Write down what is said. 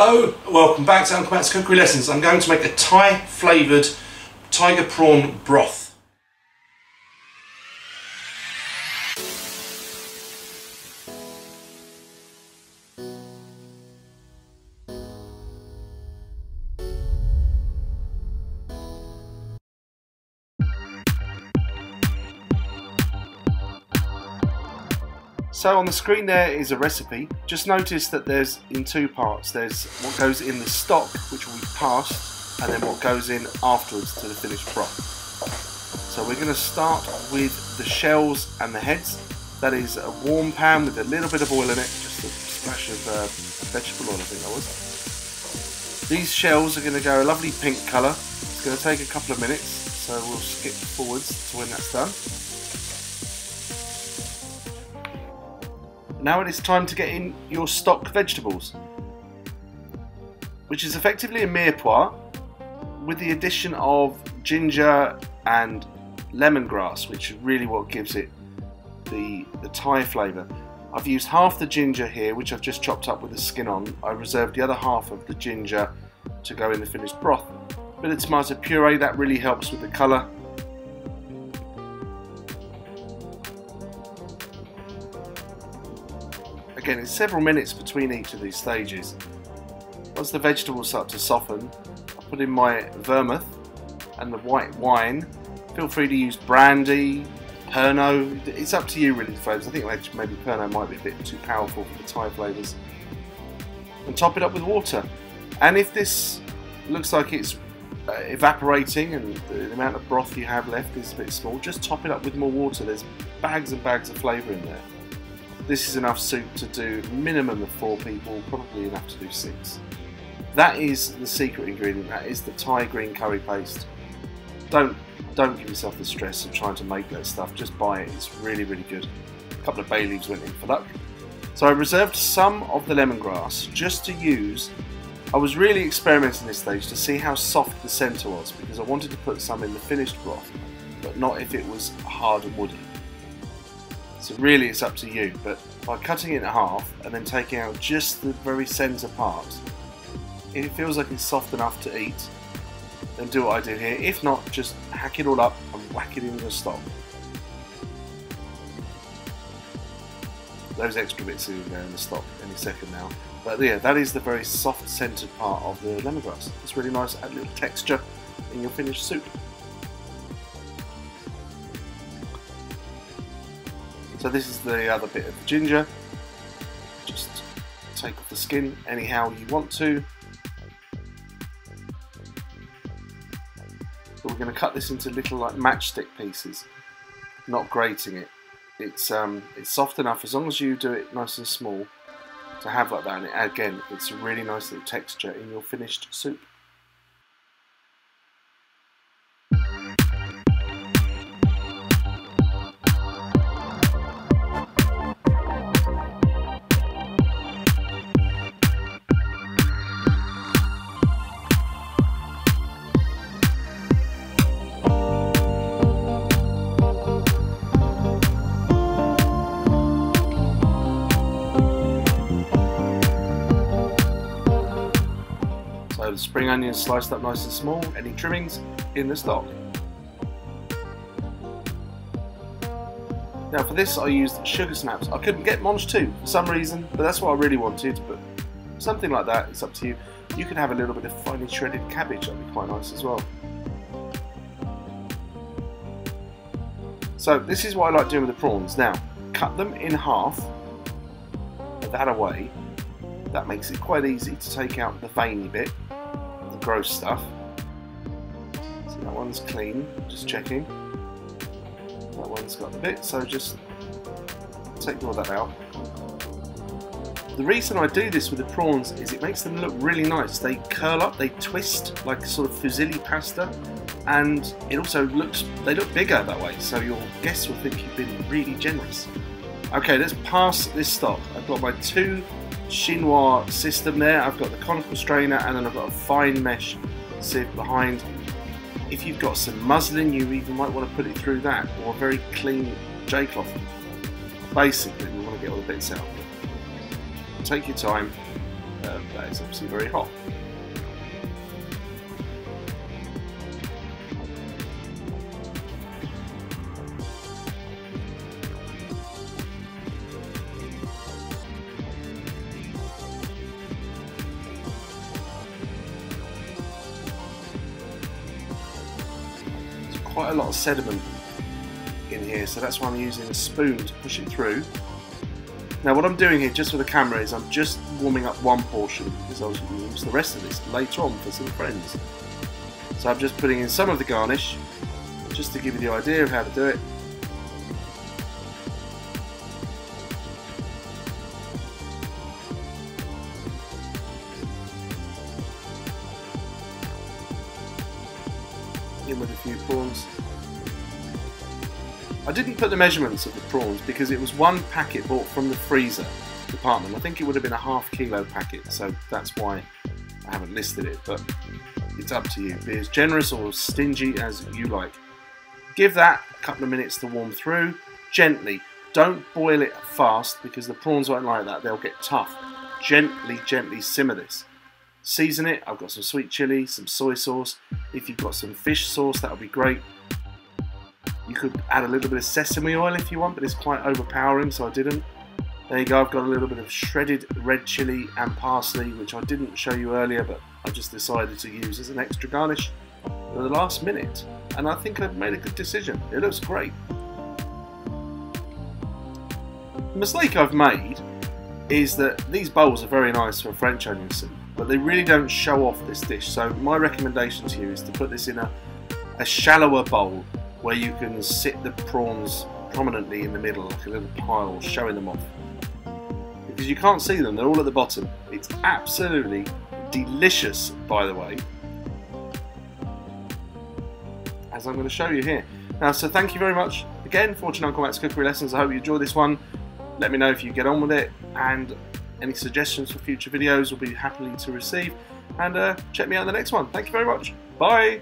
Hello, welcome back to Cookery Lessons. I'm going to make a Thai flavoured tiger prawn broth. So on the screen there is a recipe. Just notice that there's in two parts. There's what goes in the stock, which will be passed, and then what goes in afterwards to the finished broth. So we're going to start with the shells and the heads. That is a warm pan with a little bit of oil in it, just a splash of vegetable oil, I think that was. These shells are going to go a lovely pink colour. It's going to take a couple of minutes, so we'll skip forwards to when that's done. Now it is time to get in your stock vegetables, which is effectively a mirepoix with the addition of ginger and lemongrass, which is really what gives it the Thai flavour. I've used half the ginger here, which I've just chopped up with the skin on. I reserved the other half of the ginger to go in the finished broth. A bit of tomato puree, that really helps with the colour. Again, it's several minutes between each of these stages. Once the vegetables start to soften, I put in my vermouth and the white wine. Feel free to use brandy, Pernod, it's up to you really, the flavours. I think maybe Pernod might be a bit too powerful for the Thai flavours. And top it up with water. And if this looks like it's evaporating and the amount of broth you have left is a bit small, just top it up with more water. There's bags and bags of flavour in there. This is enough soup to do a minimum of 4 people, probably enough to do 6. That is the secret ingredient, that is the Thai green curry paste. Don't give yourself the stress of trying to make that stuff, just buy it, it's really, really good. A couple of bay leaves went in for luck. So I reserved some of the lemongrass just to use. I was really experimenting this stage to see how soft the centre was, because I wanted to put some in the finished broth, but not if it was hard and woody. So really it's up to you, but by cutting it in half and then taking out just the very centre part, if it feels like it's soft enough to eat, then do what I do here. If not, just hack it all up and whack it in your stock. Those extra bits are going to go in the stock any second now. But yeah, that is the very soft centred part of the lemongrass. It's really nice, add a little texture in your finished soup. So this is the other bit of the ginger. Just take off the skin anyhow you want to. But we're going to cut this into little like matchstick pieces, not grating it. It's soft enough as long as you do it nice and small to have like that. And again, it's a really nice little texture in your finished soup. So the spring onions sliced up nice and small, any trimmings in the stock. Now for this I used sugar snaps. I couldn't get Monge 2 for some reason, but that's what I really wanted, but something like that, it's up to you. You can have a little bit of finely shredded cabbage, that'd be quite nice as well. So this is what I like doing with the prawns. Now, cut them in half, put that away. That makes it quite easy to take out the veiny bit, the gross stuff. So that one's clean, just checking. That one's got the bit, so just take all that out. The reason I do this with the prawns is it makes them look really nice. They curl up, they twist like sort of fusilli pasta, and it also they look bigger that way, so your guests will think you've been really generous. Okay, let's pass this stock. I've got my 2 chinois system there. I've got the conical strainer and then I've got a fine mesh sieve behind. If you've got some muslin, you even might want to put it through that, or a very clean J-cloth. Basically, we want to get all the bits out. Take your time, that is obviously very hot. Quite a lot of sediment in here, so that's why I'm using a spoon to push it through. Now what I'm doing here just for the camera is I'm just warming up one portion because I was going to use the rest of this later on for some friends. So I'm just putting in some of the garnish just to give you the idea of how to do it. In with a few prawns. I didn't put the measurements of the prawns because it was one packet bought from the freezer department. I think it would have been a ½ kilo packet, so that's why I haven't listed it, but it's up to you. Be as generous or stingy as you like. Give that a couple of minutes to warm through gently. Don't boil it fast because the prawns won't like that, they'll get tough. Gently simmer this. Season it. I've got some sweet chilli, some soy sauce. If you've got some fish sauce, that would be great. You could add a little bit of sesame oil if you want, but it's quite overpowering, so I didn't. There you go, I've got a little bit of shredded red chilli and parsley, which I didn't show you earlier, but I just decided to use as an extra garnish at the last minute. And I think I've made a good decision. It looks great. The mistake I've made is that these bowls are very nice for a French onion soup, but they really don't show off this dish. So my recommendation to you is to put this in a shallower bowl where you can sit the prawns prominently in the middle, like a little pile, showing them off. Because you can't see them, they're all at the bottom. It's absolutely delicious, by the way, as I'm going to show you here. Now, so thank you very much again for watching Uncle Matt's Cookery Lessons. I hope you enjoyed this one. Let me know if you get on with it, and any suggestions for future videos will be happily to receive. And check me out in the next one. Thank you very much. Bye.